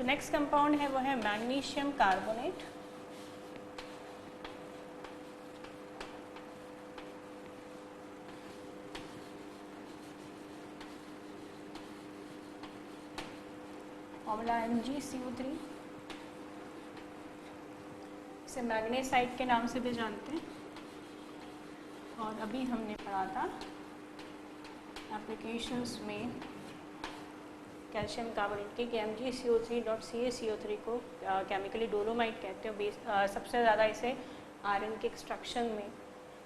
तो next compound है वो है मैग्नीशियम कार्बोनेट। फॉर्मूला MgCO3, इसे मैग्नेसाइट के नाम से भी जानते हैं। और अभी हमने पढ़ा था एप्लीकेशंस में कैल्शियम कार्बोनेट के कि MgCO3.CaCO3 को केमिकली डोलोमाइट कहते हैं। सबसे ज़्यादा इसे आयरन के एक्सट्रैक्शन में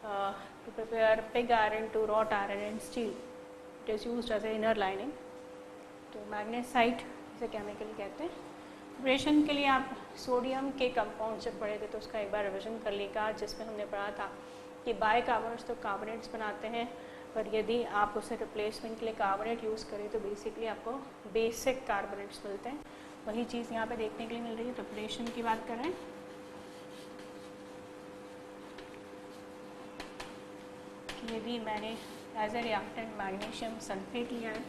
to prepare pig iron to wrought iron and steel it is used as a inner lining. तो मैग्नेसाइट इसे केमिकली कहते हैं। प्रिपरेशन के लिए आप सोडियम के कंपाउंड जब पढ़े थे तो उसका एक बार रिविजन कर लेगा, जिसमें हमने पढ़ा था कि बाइकार्बोनेट्स तो कार्बोनेट्स बनाते हैं, पर यदि आप उसे रिप्लेसमेंट के लिए कार्बोनेट यूज़ करें तो बेसिकली आपको बेसिक कार्बोनेट्स मिलते हैं। वही चीज़ यहाँ पे देखने के लिए मिल रही है। प्रिपरेशन की बात करें कि यदि मैंने as a reactant magnesium sulphate लिया है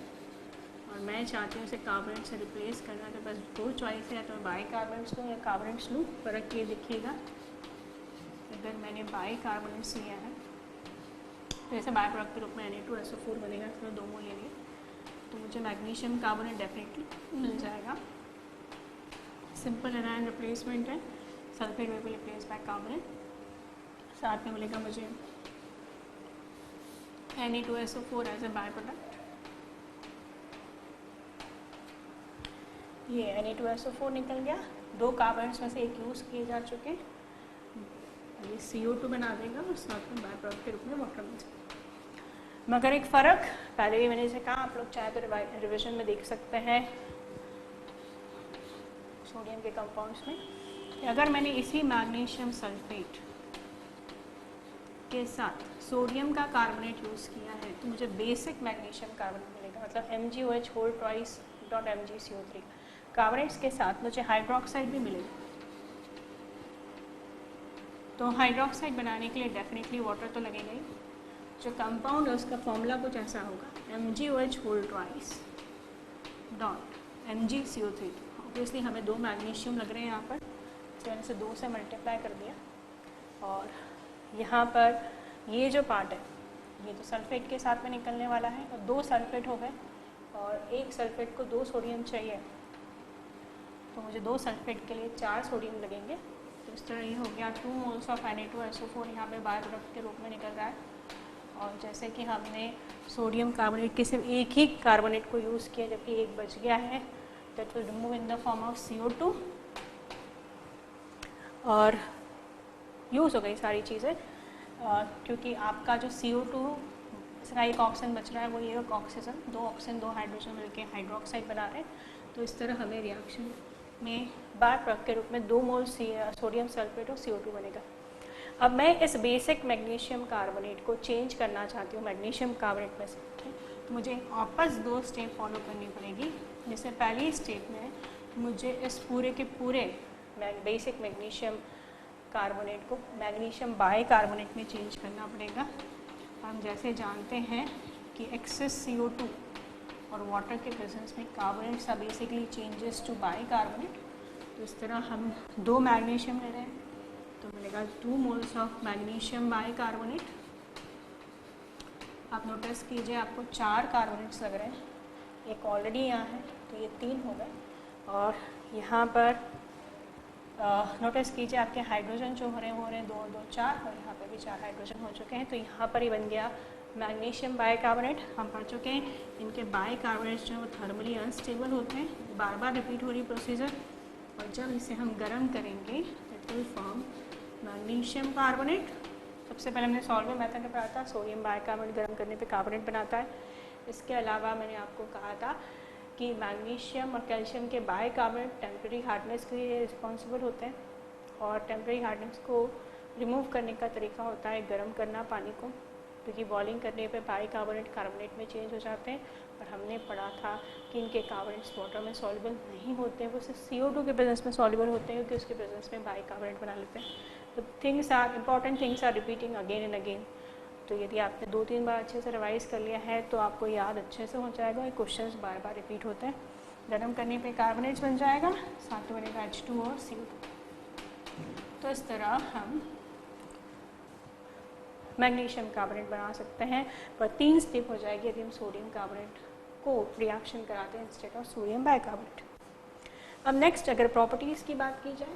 और मैं चाहती हूँ उसे कार्बोनेट से रिप्लेस करना, तो बस दो चॉइस है, तो मैं बाइकार्बोनेट्स लूँ या कार्बोनेट्स लूँ। फ़र्क ये दिखिएगा, अगर मैंने बाइकार्बोनेट्स लिया है तो ऐसे बाय प्रोडक्ट के रूप में Na2SO4 बनेगा, इसमें 2 मोल ले लिए तो मुझे मैग्नीशियम कार्बोनेट डेफिनेटली मिल जाएगा। सिंपल एनायन रिप्लेसमेंट है, सल्फेट में भी रिप्लेस बाय कार्बोनेट। साथ में मिलेगा मुझे Na2SO4 as a by product. ये Na2SO4 निकल गया, 2 कार्बोनेट्स में से एक यूज़ किए जा चुके हैं, ये CO2 बना देगा और साथ में बाय प्रोडक्ट के रूप में वाटर मिल जाएगा। मगर एक फ़र्क पहले भी मैंने जैसे कहा, आप लोग चाहे तो रिविजन में देख सकते हैं सोडियम के कंपाउंड्स में, कि अगर मैंने इसी मैग्नीशियम सल्फेट के साथ सोडियम का कार्बोनेट यूज़ किया है तो मुझे बेसिक मैग्नीशियम कार्बोनेट मिलेगा, मतलब MgOH whole twice dot MgCO3। Carbonates के साथ मुझे हाइड्रोक्साइड भी मिलेगा, तो हाइड्रोक्साइड बनाने के लिए डेफिनेटली वाटर तो लगेगा ही। जो कंपाउंड है उसका फॉर्मूला कुछ ऐसा होगा, MgOH whole twice dot MgCO3। Obviously हमें 2 मैग्नीशियम लग रहे हैं यहाँ पर, तो मैंने इसे 2 से मल्टीप्लाई कर दिया और यहाँ पर ये जो पार्ट है ये तो सल्फेट के साथ में निकलने वाला है, और 2 सल्फेट हो गए और एक सल्फेट को 2 सोडियम चाहिए, तो मुझे 2 सल्फेट के लिए 4 सोडियम लगेंगे। तो इस तरह ये हो गया 2 मोल्स ऑफ Na2SO4 यहाँ पे बाय प्रोडक्ट के रूप में निकल रहा है। और जैसे कि हमने सोडियम कार्बोनेट के सिर्फ एक ही कार्बोनेट को यूज़ किया जबकि एक बच गया है, that will remove in the form of CO2 और यूज़ हो गई सारी चीज़ें, क्योंकि आपका जो CO2 इसका एक ऑक्सीजन बच रहा है, वो ये ऑक्सीजन 2 ऑक्सीजन 2 हाइड्रोजन मिलकर हाइड्रोक्साइड बना रहे हैं। तो इस तरह हमें रिएक्शन में बाय प्रोडक्ट के रूप में 2 मोल सोडियम सल्फेट और CO2 बनेगा। अब मैं इस बेसिक मैग्नीशियम कार्बोनेट को चेंज करना चाहती हूँ मैग्नीशियम कार्बोनेट में से, तो मुझे वापस 2 स्टेप फॉलो करनी पड़ेगी। जैसे पहली स्टेप में मुझे इस पूरे के पूरे बेसिक मैग्नीशियम कार्बोनेट को मैग्नीशियम बाय कार्बोनेट में चेंज करना पड़ेगा। हम जैसे जानते हैं कि एक्सेस CO2 और वाटर के प्रेजेंस में carbonates are basically changes to bicarbonate. तो इस तरह हम 2 मैग्नीशियम ले रहे हैं तो मिलेगा 2 moles of magnesium bicarbonate. आप नोटिस कीजिए आपको 4 कार्बोनेट्स लग रहे हैं, एक ऑलरेडी यहाँ है तो ये 3 हो गए, और यहाँ पर नोटिस कीजिए आपके हाइड्रोजन जो हो रहे हैं 2 2 4, और यहाँ पे भी 4 हाइड्रोजन हो चुके हैं। तो यहाँ पर ही बन गया मैग्नीशियम बाय कार्बोनेट। हम पढ़ चुके हैं इनके बाय कार्बोनेट्स जो थर्मली अनस्टेबल होते हैं, बार बार रिपीट हो रही प्रोसीजर, और जब इसे हम गर्म करेंगे that will form magnesium carbonate. सबसे पहले हमने सॉल्वेंट मेथड में पढ़ा था, सोडियम बाइकार्बोनेट गर्म करने पे कार्बोनेट बनाता है। इसके अलावा मैंने आपको कहा था कि मैग्नीशियम और कैल्शियम के बाइकार्बोनेट टेम्परेरी हार्डनेस के लिए रिस्पॉन्सिबल होते हैं, और टेम्परेरी हार्डनेस को रिमूव करने का तरीका होता है गर्म करना पानी को, क्योंकि बॉइलिंग करने पे बाइकार्बोनेट कार्बोनेट में चेंज हो जाते हैं। और हमने पढ़ा था कि इनके कार्बोनेट्स वाटर में सॉल्युबल नहीं होते हैं, वो सिर्फ CO2 के प्रेजेंस में सॉल्युबल होते हैं, क्योंकि उसके प्रेजेंस में बाइकार्बोनेट बना लेते हैं। तो things are important, things are repeating again and again. तो यदि आपने 2-3 बार अच्छे से रिवाइज कर लिया है तो आपको याद अच्छे से हो जाएगा, क्वेश्चंस बार बार रिपीट होते हैं। गर्म करने पे कार्बोनेट्स बन जाएगा, साथ में बनेगा H2 और CO2। तो इस तरह हम मैग्नीशियम कार्बोनेट बना सकते हैं, पर 3 स्टेप हो जाएगी यदि हम सोडियम कार्बोनेट को रिएक्शन कराते हैं इंस्टेड ऑफ सोडियम बाइकार्बोनेट। अब नेक्स्ट अगर प्रॉपर्टीज़ की बात की जाए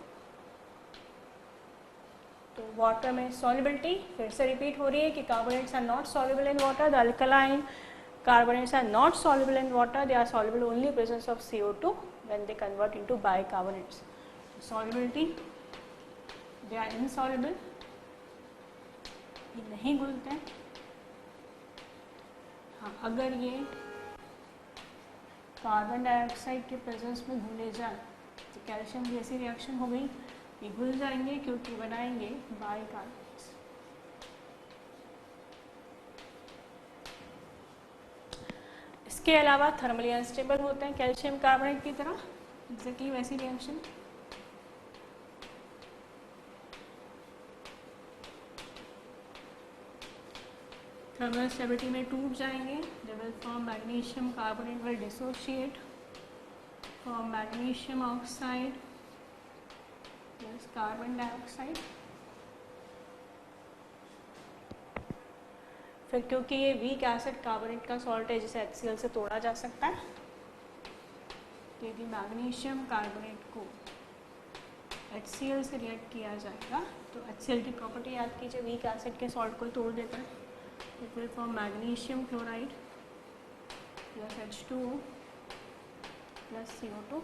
तो वाटर में सॉल्युबिलिटी फिर से रिपीट हो रही है कि carbonates are not soluble in water, the alkaline carbonates are not soluble in water, they are soluble only in presence of CO2 when they convert into bicarbonates. So solubility, they are insoluble, ये नहीं घुलते हैं। हाँ, अगर ये carbon dioxide के presence में घुले जाए तो कैल्शियम जैसी रिएक्शन हो गई, ये घुल जाएंगे क्योंकि बनाएंगे बाइकार्बोनेट्स। इसके अलावा थर्मली अनस्टेबल होते हैं कैल्शियम कार्बोनेट की तरह, एग्जैक्टली वैसी रिएक्शन। थर्मल स्टेबिलिटी में टूट जाएंगे, they will form magnesium carbonate will dissociate form magnesium oxide plus carbon dioxide. फिर क्योंकि ये वीक एसिड कार्बोनेट का सॉल्ट है जिसे HCl से तोड़ा जा सकता है, तो यदि मैग्नीशियम कार्बोनेट को HCl से रिएक्ट किया जाएगा तो HCl की प्रॉपर्टी याद कीजिए, वीक एसिड के सॉल्ट को तोड़ देता है। It will form magnesium chloride plus H2O plus CO2,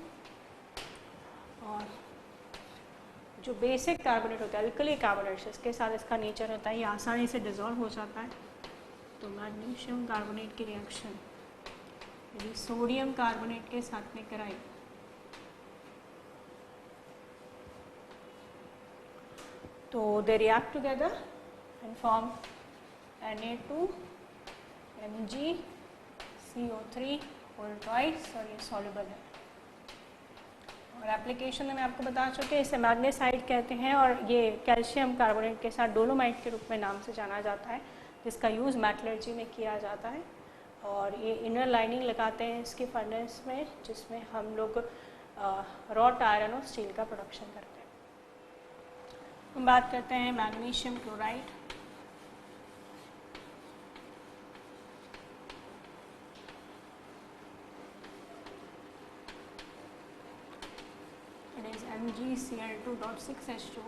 और जो बेसिक कार्बोनेट होता है अल्कली कार्बोनेट इसके साथ इसका नेचर होता है ये आसानी से डिजॉल्व हो जाता है। तो मैग्नीशियम कार्बोनेट की रिएक्शन यदि सोडियम कार्बोनेट के साथ में कराई तो they react together and form Na2 MgCO3 whole twice, और ये सॉल्युबल है। और एप्लीकेशन में मैं आपको बता चुके इसे मैग्नेसाइट कहते हैं, और ये कैल्शियम कार्बोनेट के साथ डोलोमाइट के रूप में नाम से जाना जाता है, जिसका यूज़ मेटलर्जी में किया जाता है। और ये इनर लाइनिंग लगाते हैं इसके फर्नेस में, जिसमें हम लोग रॉट आयरन और स्टील का प्रोडक्शन करते हैं। हम बात करते हैं magnesium chloride. It is MgCl2.6H2,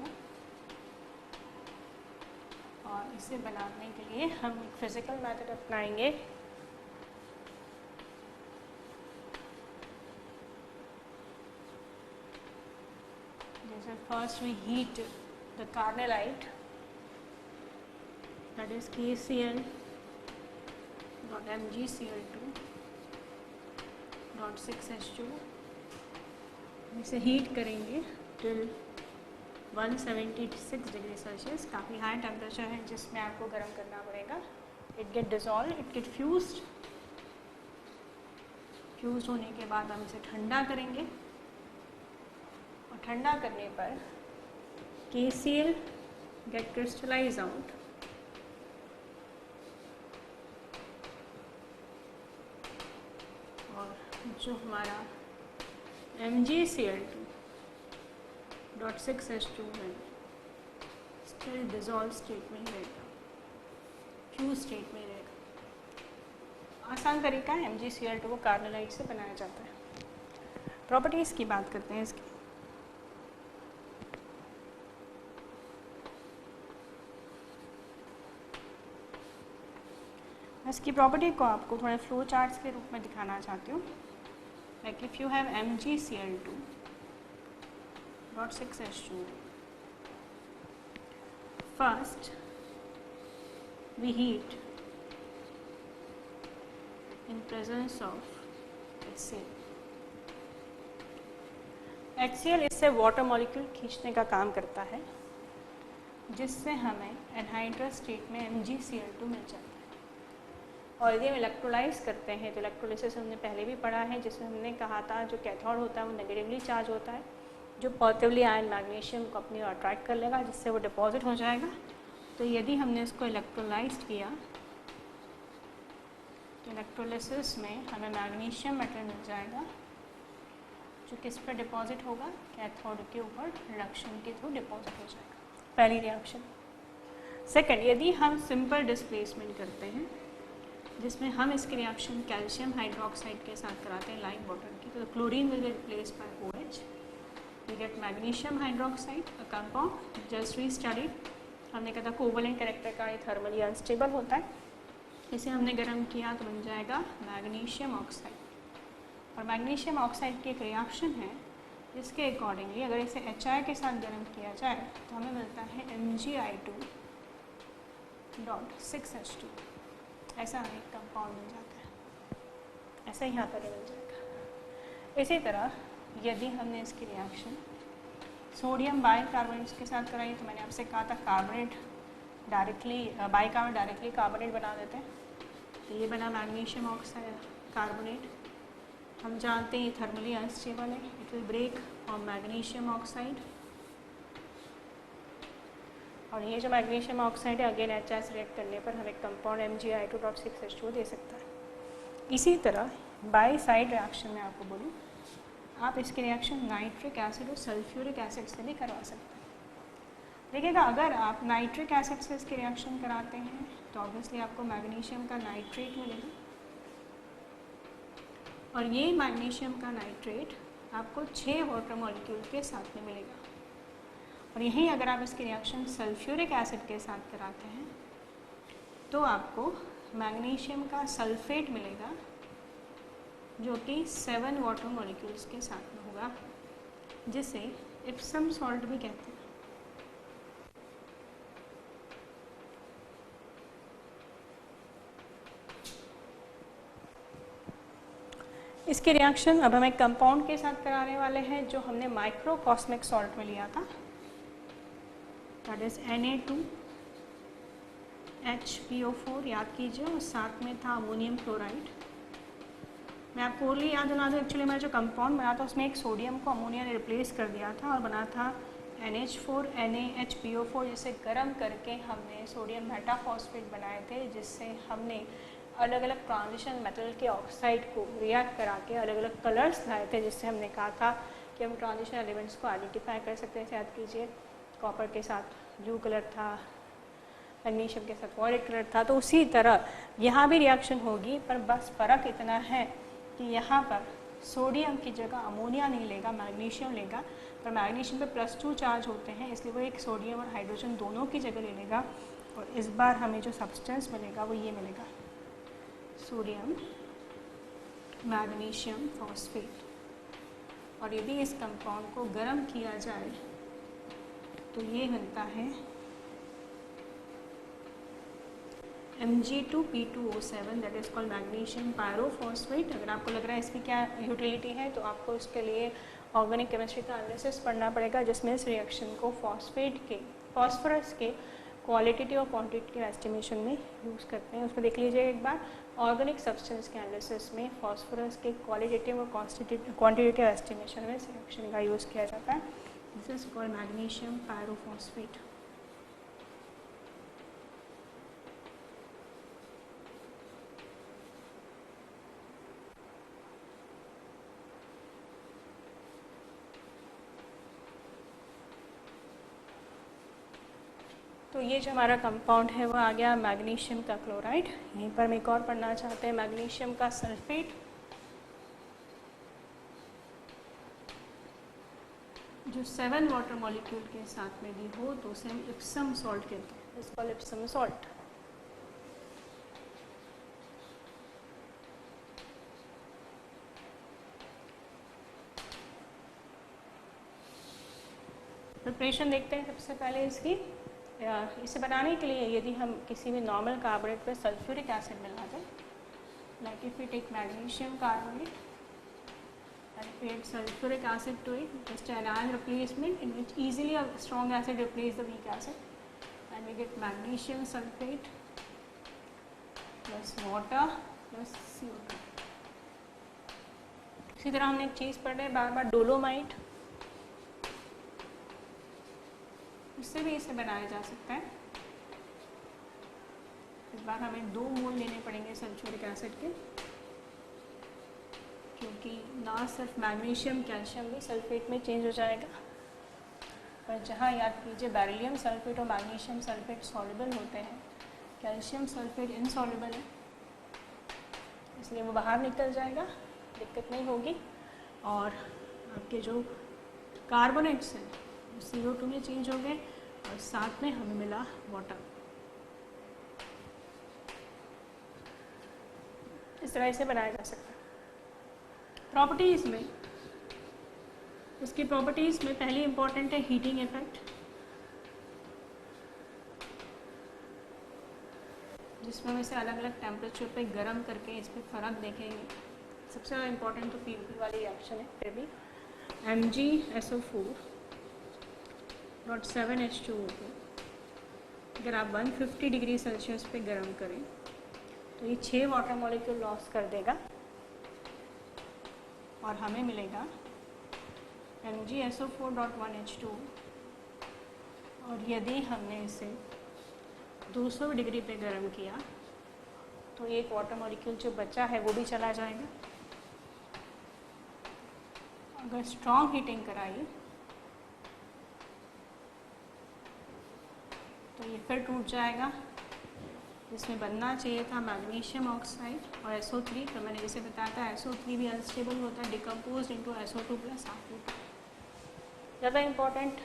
और इसे बनाने के लिए हम एक फिजिकल मेथड अपनाएंगे। जैसे first we heat the carnallite, that is KCl.MgCl2.6H2। इसे हीट करेंगे टिल 176 डिग्री सेल्सियस, काफ़ी हाई टेम्परेचर है जिसमें आपको गर्म करना पड़ेगा। It get dissolve, it get fused होने के बाद हम इसे ठंडा करेंगे, और ठंडा करने पर KCl गेट क्रिस्टलाइज आउट, और जो हमारा MgCl2.6H2 है स्टिल डिजॉल्व स्टेट में रहेगा, फ्यूज स्टेट में रहेगा। आसान तरीका है, MgCl2 को कार्नेलाइट से बनाया जाता है। प्रॉपर्टीज़ की बात करते हैं इसकी। इसकी प्रॉपर्टी को आपको थोड़े फ्लो चार्ट्स के रूप में दिखाना चाहती हूँ। Like if you have MgCl2.6H2, first we heat in presence of HCl. HCl इससे वाटर मॉलिक्यूल खींचने का काम करता है, जिससे हमें एनहाइड्रस स्टेट में MgCl2 मिल जाता है। और यदि हम इलेक्ट्रोलाइज करते हैं तो इलेक्ट्रोलिसिस हमने पहले भी पढ़ा है, जिसमें हमने कहा था जो कैथोड होता है वो नेगेटिवली चार्ज होता है, जो पॉजिटिवली आयन मैग्नीशियम को अपनी ओर अट्रैक्ट कर लेगा, जिससे वो डिपॉजिट हो जाएगा। तो यदि हमने इसको इलेक्ट्रोलाइज किया तो इलेक्ट्रोलिसिस में हमें मैग्नीशियम मेटल मिल जाएगा जो किस पर डिपॉजिट होगा, कैथोड के ऊपर रिडक्शन के थ्रू डिपॉजिट हो जाएगा, पहली रिएक्शन। सेकंड, यदि हम सिंपल डिस्प्लेसमेंट करते हैं जिसमें हम इसकी रिएक्शन कैल्शियम हाइड्रोक्साइड के साथ कराते हैं लाइक वाटर की, तो chlorine will be replaced by OH, we get magnesium hydroxide, a compound just we studied. हमने कहा था कोवलेंट कैरेक्टर का ये थर्मली अनस्टेबल होता है, इसे हमने गर्म किया तो बन जाएगा मैग्नीशियम ऑक्साइड। और मैग्नीशियम ऑक्साइड की एक रिएक्शन है जिसके अकॉर्डिंगली अगर इसे HI के साथ गर्म किया जाए तो हमें मिलता है Mgi2.6H2, ऐसा हमें एक कंपाउंड मिल जाता है, ऐसा यहाँ पर मिल जाएगा। इसी तरह यदि हमने इसकी रिएक्शन सोडियम बाइकार्बोनेट्स के साथ कराई तो मैंने आपसे कहा था carbonate directly bicarbonate directly carbonate बना देते हैं, तो ये बना मैग्नीशियम ऑक्साइड कार्बोनेट। हम जानते हैं ये थर्मली अनस्टेबल है, it will break on magnesium oxide, और ये जो मैग्नीशियम ऑक्साइड है अगेन HI से रिएक्ट करने पर हमें कंपाउंड Mgi2.6H2 दे सकता है। इसी तरह बाई साइड रिएक्शन में आपको बोलूँ, आप इसकी रिएक्शन नाइट्रिक एसिड और सल्फ्यूरिक एसिड से भी करवा सकते हैं। देखिएगा, अगर आप नाइट्रिक एसिड से इसकी रिएक्शन कराते हैं तो ऑब्वियसली आपको मैग्नीशियम का नाइट्रेट मिलेगा, और ये मैग्नीशियम का नाइट्रेट आपको 6 वाटर मॉलिक्यूल के साथ में मिलेगा। और यहीं अगर आप इसकी रिएक्शन सल्फ्यूरिक एसिड के साथ कराते हैं तो आपको मैग्नीशियम का सल्फेट मिलेगा जो कि 7 वाटर मॉलिक्यूल्स के साथ में होगा, जिसे इप्सम सॉल्ट भी कहते हैं। इसकी रिएक्शन अब हम एक कंपाउंड के साथ कराने वाले हैं जो हमने माइक्रोकॉस्मिक सॉल्ट में लिया था, दैट इज Na2HPO4, याद कीजिए, और साथ में था अमोनियम क्लोराइड। मैं आपको ओरली याद दिला दूँ, एक्चुअली मैं जो कंपाउंड बना था उसमें एक सोडियम को अमोनिया ने रिप्लेस कर दिया था और बना था NH4NaHPO4, जिसे गर्म करके हमने सोडियम मेटाफॉस्फेट बनाए थे, जिससे हमने अलग अलग ट्रांजिशन मेटल के ऑक्साइड को रिएक्ट करा के अलग अलग कलर्स लाए थे, जिससे हमने कहा था कि हम ट्रांजिशन एलिमेंट्स को आइडेंटिफाई कर सकते हैं। याद कीजिए, कॉपर के साथ ब्लू कलर था, मैग्नीशियम के साथ वॉयलेट कलर था। तो उसी तरह यहाँ भी रिएक्शन होगी, पर बस फ़र्क इतना है कि यहाँ पर सोडियम की जगह अमोनिया नहीं लेगा, मैग्नीशियम लेगा, पर मैग्नीशियम पे +2 चार्ज होते हैं, इसलिए वो एक सोडियम और हाइड्रोजन दोनों की जगह ले लेगा। और इस बार हमें जो सब्सटेंस मिलेगा वो ये मिलेगा, सोडियम मैग्नीशियम फॉस्फेट। और यदि इस कंपाउंड को गर्म किया जाए तो ये बनता है Mg2P2O7, that is called magnesium pyrophosphate. अगर आपको लग रहा है इसकी क्या यूटिलिटी है तो आपको इसके लिए ऑर्गेनिक केमिस्ट्री का एनालिसिस पढ़ना पड़ेगा, जिसमें इस रिएक्शन को फॉस्फोरस के क्वालिटेटिव और क्वांटिटेटिव एस्टिमेशन में यूज़ करते हैं। उसमें देख लीजिए एक बार, ऑर्गेनिक सब्सटेंस के एनालिसिस में फॉस्फोरस के क्वालिटेटिव और क्वांटिटेटिव एस्टिमेशन में इस रिएक्शन का यूज़ किया जाता है। This is called magnesium pyrophosphate. तो ये जो हमारा कंपाउंड है वो आ गया मैग्नीशियम का क्लोराइड। यहीं पर हम एक और पढ़ना चाहते हैं, मैग्नीशियम का सल्फेट, जो 7 वाटर मॉलिक्यूल के साथ में भी हो तो उसे हम इप्सम सॉल्ट कहते हैं, इस कॉल्ड इप्सम सॉल्ट। प्रिपरेशन देखते हैं सबसे पहले इसकी। इसे बनाने के लिए यदि हम किसी भी नॉर्मल कार्बोनेट पे सल्फ्यूरिक एसिड मिला दें, like if we take magnesium carbonate and add sulfuric acid to it, just an ion replacement in which easily a strong acid replaces the weak acid, and we get magnesium sulfate plus water plus CO2। इसी तरह हमने एक चीज़ पढ़ रहे बार बार, dolomite, इससे भी इसे बनाया जा सकता है। इस बार हमें 2 मोल लेने पड़ेंगे सल्फ्यूरिक एसिड के, क्योंकि ना सिर्फ मैग्नीशियम, कैल्शियम भी सल्फेट में चेंज हो जाएगा। पर जहाँ याद कीजिए बेरिलियम सल्फेट और मैग्नीशियम सल्फेट सॉल्युबल होते हैं, कैल्शियम सल्फेट इनसॉल्युबल है, इसलिए वो बाहर निकल जाएगा, दिक्कत नहीं होगी। और आपके जो कार्बोनेट्स हैं वो CO2 में चेंज हो गए और साथ में हमें मिला वाटर। इस तरह से बनाया जा सकता है। प्रॉपर्टीज़ में, उसकी प्रॉपर्टीज़ में पहली इंपॉर्टेंट है हीटिंग इफेक्ट, जिसमें हम इसे अलग अलग टेम्परेचर पे गर्म करके इस पर फ़र्क देखेंगे। सबसे ज़्यादा इंपॉर्टेंट तो PVP वाली रिएक्शन है। फिर भी MgSO4.7H2O2 अगर आप 150 डिग्री सेल्सियस पे गर्म करें तो ये 6 वाटर मॉलिक्यूल लॉस कर देगा और हमें मिलेगा MgSO4.1H2। और यदि हमने इसे 200 डिग्री पे गर्म किया तो एक वाटर मॉलिक्यूल जो बचा है वो भी चला जाएगा। अगर स्ट्रॉन्ग हीटिंग कराई तो ये फिर टूट जाएगा, जिसमें बनना चाहिए था मैग्नीशियम ऑक्साइड और SO3। तो मैंने जैसे बताया था SO3 भी अनस्टेबल होता है, डिकम्पोज इनटू SO2 + H2। ज़्यादा इम्पॉर्टेंट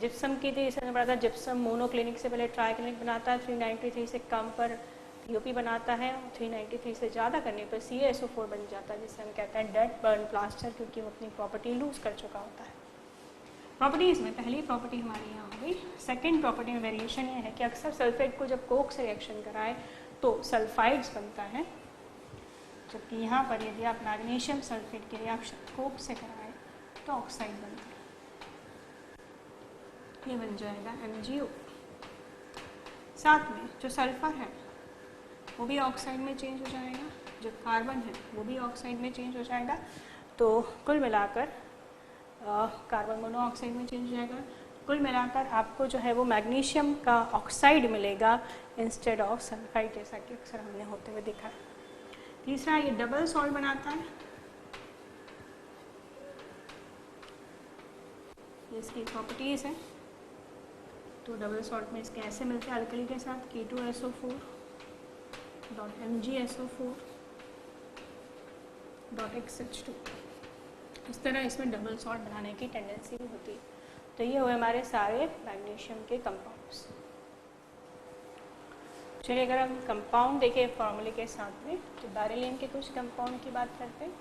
जिप्सम की थी, इसने पढ़ा था जिप्सम मोनोक्लिनिक से पहले ट्राइक्लिनिक बनाता है, 393 से कम पर POP बनाता है और 393 से ज़्यादा करने पर CaSO4 बन जाता है, जिसे हम कहते हैं डेड बर्न प्लास्टर, क्योंकि वो अपनी प्रॉपर्टी लूज़ कर चुका होता है। प्रॉपर्टीज़ में पहली प्रॉपर्टी हमारी यहाँ हो गई। सेकेंड प्रॉपर्टी में वेरिएशन ये है कि अक्सर सल्फेट को जब कोक से रिएक्शन कराए तो सल्फाइड्स बनता है, जबकि यहाँ पर यदि आप मैग्नीशियम सल्फेट की रिएक्शन कोक से कराएं तो ऑक्साइड बनता है, ये बन जाएगा MgO। साथ में जो सल्फर है वो भी ऑक्साइड में चेंज हो जाएगा, जो कार्बन है वो भी ऑक्साइड में चेंज हो जाएगा। तो कुल मिलाकर कार्बन मोनोऑक्साइड में चेंज हो जाएगा। कुल मिलाकर आपको जो है वो मैग्नीशियम का ऑक्साइड मिलेगा इंस्टेड ऑफ सल्फाइड, जैसा कि अक्सर हमने होते हुए देखा है। तीसरा, ये डबल सॉल्ट बनाता है, ये इसकी प्रॉपर्टीज़ हैं। तो डबल सॉल्ट में इसके ऐसे मिलते हैं अल्कली के साथ K2SO4.MgSO4.XH2। इस तरह इसमें डबल सॉल्ट बनाने की टेंडेंसी भी होती है। तो ये हुए हमारे सारे मैग्नीशियम के कंपाउंड्स। चलिए अगर हम कंपाउंड देखें फॉर्मूले के साथ में, तो बेरिलियम के कुछ कंपाउंड की बात करते हैं,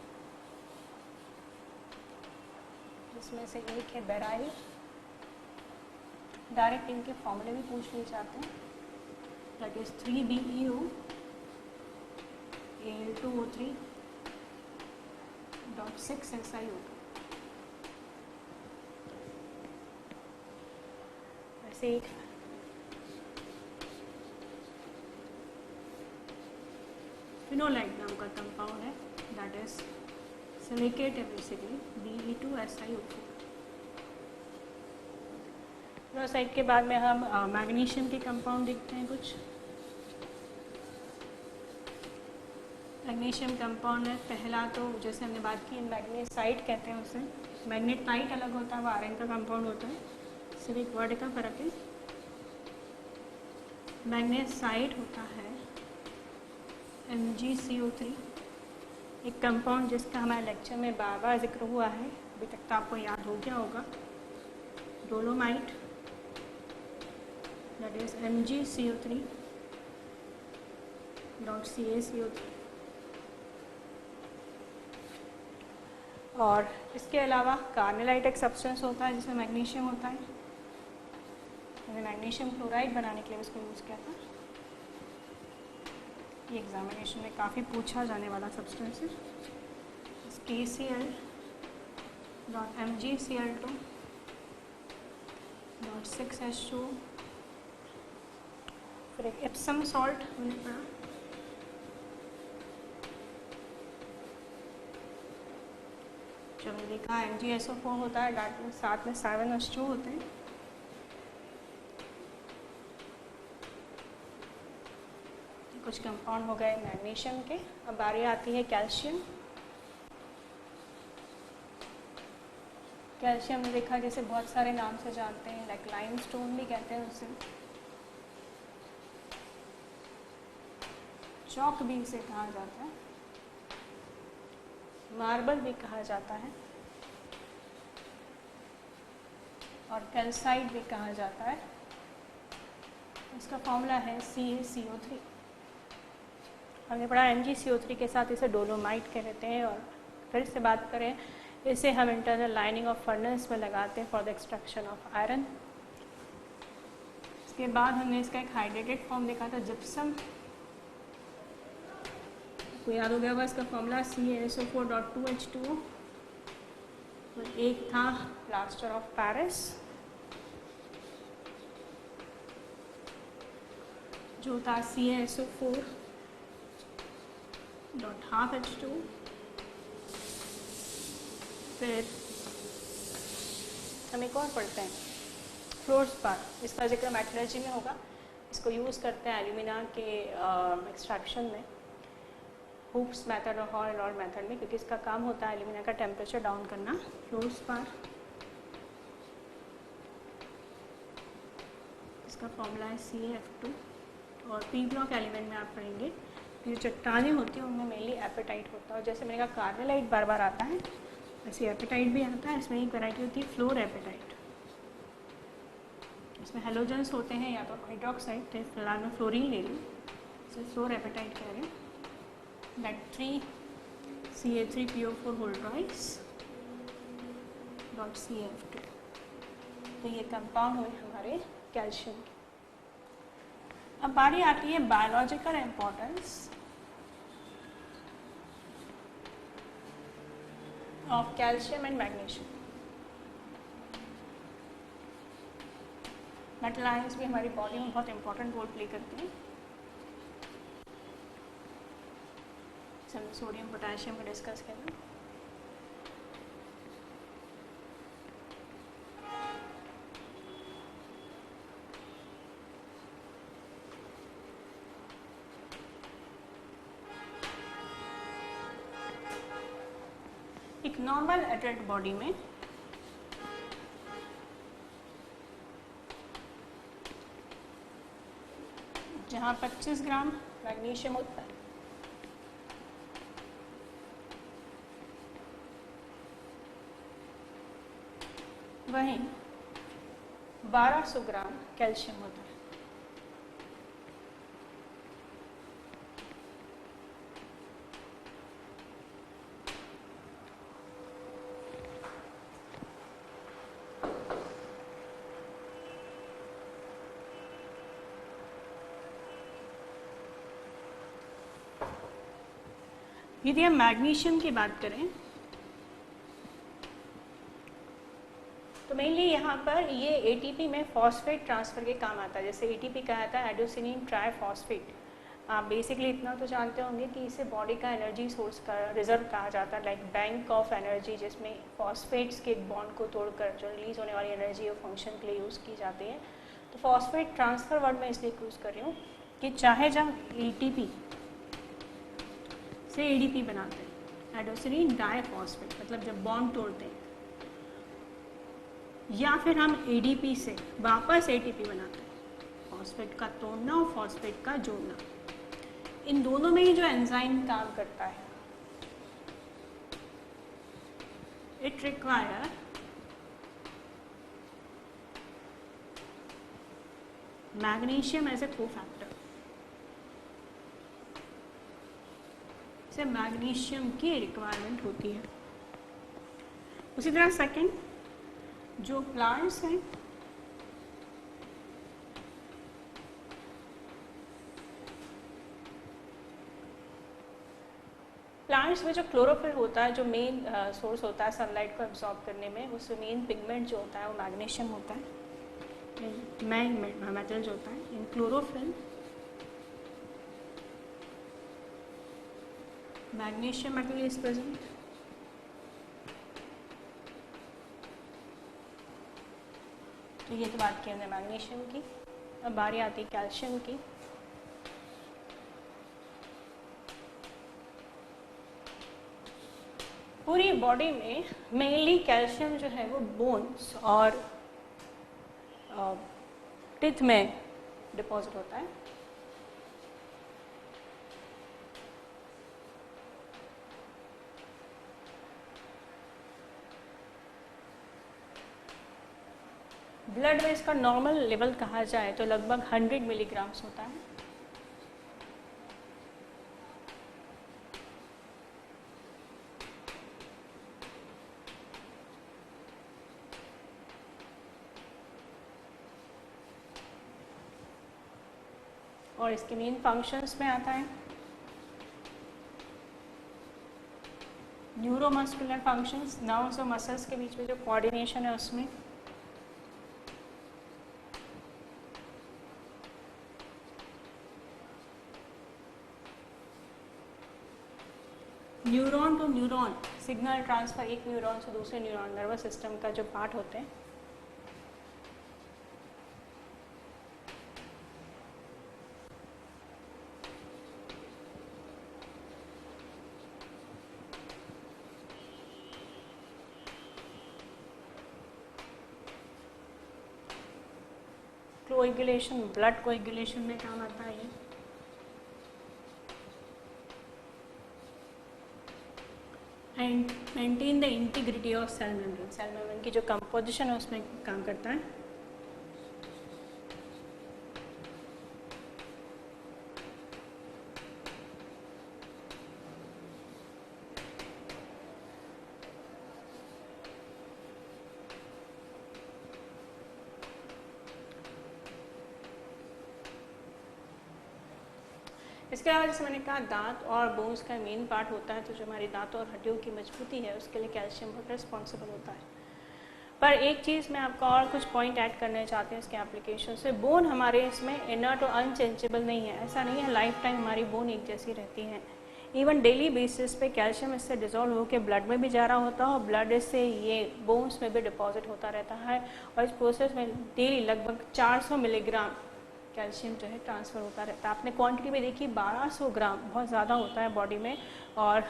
जिसमें से एक है बेराइल। डायरेक्ट इनके फॉर्मूले भी पूछ लिए जाते हैं, दैट इज 3BeO Al2O3.6SiO2। ऐसे एक फिनोलाइट नाम का कंपाउंड है, that is silicate basically Be2SiO4। फिनोसाइड के बाद में हम मैग्नीशियम के कंपाउंड देखते हैं कुछ। मैग्नीशियम कंपाउंड है पहला, तो जैसे हमने बात की मैग्नेसाइट कहते हैं उसे, मैग्नेटाइट अलग होता है, वो आयरन का कंपाउंड होता है, सिर्फ एक वर्ड का फर्क है। मैग्नेसाइट होता है MgCO3, एक कंपाउंड जिसका हमारे लेक्चर में बार बार जिक्र हुआ है, अभी तक तो आपको याद हो गया होगा, डोलोमाइट, दैट इज MgCO3.CaCO3। और इसके अलावा कार्नेलाइट एक सब्सटेंस होता है जिसमें मैग्नीशियम होता है, मैंने मैग्नीशियम क्लोराइड बनाने के लिए उसको यूज़ किया था। ये एग्जामिनेशन में काफ़ी पूछा जाने वाला सब्सटेंस है। KCl.MgCl2.6H2। फिर एक एप्सम सॉल्ट मैंने पढ़ा, जो मैंने देखा MgSO4 होता है, डाट में साथ में 7H2 होते हैं। कुछ कंपाउंड हो गए मैग्नीशियम के। अब बारी आती है कैल्शियम। कैल्शियम ने देखा जैसे बहुत सारे नाम से जानते हैं, लाइक लाइमस्टोन भी कहते हैं उसे, चौक भी इसे कहा जाता है, मार्बल भी कहा जाता है, और कैल्साइट भी कहा जाता है। इसका फॉर्मूला है CaCO3। हमने पढ़ा MgCO3 के साथ इसे डोलोमाइट कहते हैं। और फिर से बात करें, इसे हम इंटरनल लाइनिंग ऑफ फर्नेस में लगाते हैं for the extraction of iron. इसके बाद हमने इसका एक हाइड्रेटेड फॉर्म देखा था, जिप्सम, आपको याद हो गया होगा इसका फॉर्मूला CaSO4.2H2O। एक था प्लास्टर ऑफ पेरिस जो था CaSO4.12H2O। फिर हम एक और पढ़ते हैं, फ्लोरस्पार, इसका जिक्र मेटलर्जी में होगा। इसको यूज़ करते हैं एल्यूमिना के एक्सट्रैक्शन में, हुप्स मेथड और हॉल रॉड मेथड में, क्योंकि इसका काम होता है एल्यूमिना का टेम्परेचर डाउन करना। फ्लोरस्पार, इसका फॉर्मूला है CaF2। और पी ब्लॉक एलिमेंट में आप पढ़ेंगे कि जो चट्टानें होती हैं उनमें मेनली एपेटाइट होता है। और जैसे मैंने कहा कार्बोलाइट बार बार आता है, वैसे एपेटाइट भी आता है। इसमें एक वैरायटी होती है फ्लोर एपेटाइट, इसमें हेलोजेंस होते हैं या तो हाइड्रोक्साइड, तो फिलहाल मैं फ्लोरीन ले रही हूँ, इसे फ्लोर एपेटाइट कह रहे हैं। That 3Ca3PO4 whole twice .CF2। तो ये कंपाउंड हुए हमारे कैल्शियम के। अब बारी आती है biological importance of calcium and magnesium. Metal ions भी हमारी बॉडी में बहुत इंपॉर्टेंट रोल प्ले करते हैं। हमने सोडियम पोटेशियम को डिस्कस किया। एक नॉर्मल एडल्ट बॉडी में जहाँ 25 ग्राम मैग्नीशियम होता है, वहीं 1200 ग्राम कैल्शियम होता है। यदि हम मैग्नीशियम की बात करें तो मेनली यहाँ पर ये एटीपी में फॉस्फेट ट्रांसफ़र के काम आता है। जैसे एटीपी कहा था एडोसिनिन ट्राइफॉस्फेट। आप बेसिकली इतना तो जानते होंगे कि इसे बॉडी का एनर्जी सोर्स का रिजर्व कहा जाता है, लाइक बैंक ऑफ एनर्जी, जिसमें फॉस्फेट्स के बॉन्ड को तोड़कर जो रिलीज होने वाली एनर्जी और फंक्शन के लिए यूज़ की जाती है। तो फॉस्फेट ट्रांसफ़र वर्ड मैं इसलिए यूज़ कर रही हूँ कि चाहे जब एटीपी से एडीपी बनाते हैं, एडोसिनिन डाइफॉस्फेट, मतलब जब बॉन्ड तोड़ते हैं, या फिर हम एडीपी से वापस एटीपी बनाते हैं, फॉस्फेट का तोड़ना और फॉस्फेट का जोड़ना, इन दोनों में ही जो एंजाइम काम करता है, it require magnesium as a cofactor. इसे मैग्नीशियम की रिक्वायरमेंट होती है। उसी तरह सेकंड, जो प्लांट्स हैं प्लांट्स में जो क्लोरोफिल होता है, जो मेन सोर्स होता है सनलाइट को एब्जॉर्ब करने में, उसमें मेन पिगमेंट जो होता है वो मैग्नीशियम होता है, मेटल जो होता है। इन chlorophyll magnesium metal is present. तो ये तो बात की हमने मैग्नीशियम की। अब बारी आती है कैल्शियम की। पूरी बॉडी में मेनली कैल्शियम जो है वो बोन्स और टिथ में डिपॉजिट होता है। ब्लड में इसका नॉर्मल लेवल कहा जाए तो लगभग 100 मिलीग्राम्स होता है। और इसके मेन फंक्शंस में आता है न्यूरोमस्कुलर फंक्शंस, नर्व्स और मसल्स के बीच में जो कोऑर्डिनेशन है उसमें, neuron to neuron signal transfer, एक न्यूरॉन से दूसरे न्यूरॉन, नर्वस सिस्टम का जो पार्ट होते हैं। कोएगुलेशन, ब्लड कोएगुलेशन में काम आता है ये। And maintain the integrity of cell membrane, cell membrane की जो कंपोजिशन है उसमें काम करता है। इसके अलावा जैसे मैंने कहा दांत और बोन्स का मेन पार्ट होता है, तो जो हमारी दांत और हड्डियों की मजबूती है उसके लिए कैल्शियम बहुत रिस्पॉन्सिबल होता है। पर एक चीज़ मैं आपको और कुछ पॉइंट ऐड करना चाहती हूँ इसके एप्लीकेशन से। बोन हमारे इसमें इनर्ट और अनचेंजेबल नहीं है, ऐसा नहीं है लाइफ टाइम हमारी बोन एक जैसी रहती हैं। इवन डेली बेसिस पे कैल्शियम इससे डिजोल्व होकर ब्लड में भी जा रहा होता है और ब्लड से ये बोन्स में भी डिपॉजिट होता रहता है। और इस प्रोसेस में डेली लगभग 400 मिलीग्राम कैल्शियम जो है ट्रांसफ़र होता रहता है। आपने क्वांटिटी में देखी 1200 ग्राम, बहुत ज़्यादा होता है बॉडी में। और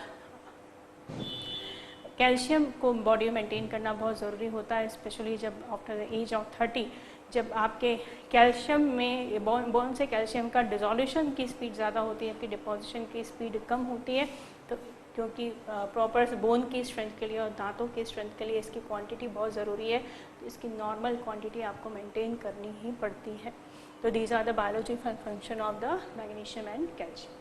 कैल्शियम को बॉडी में मेंटेन करना बहुत ज़रूरी होता है, स्पेशली जब आफ्टर द एज ऑफ 30, जब आपके कैल्शियम में बोन से कैल्शियम का डिजोल्यूशन की स्पीड ज़्यादा होती है, आपकी डिपोजिशन की स्पीड कम होती है। तो क्योंकि प्रॉपर बोन की स्ट्रेंथ के लिए और दांतों की स्ट्रेंथ के लिए इसकी क्वांटिटी बहुत ज़रूरी है, तो इसकी नॉर्मल क्वांटिटी आपको मेंटेन करनी ही पड़ती है। तो these are the biological function of the magnesium and calcium.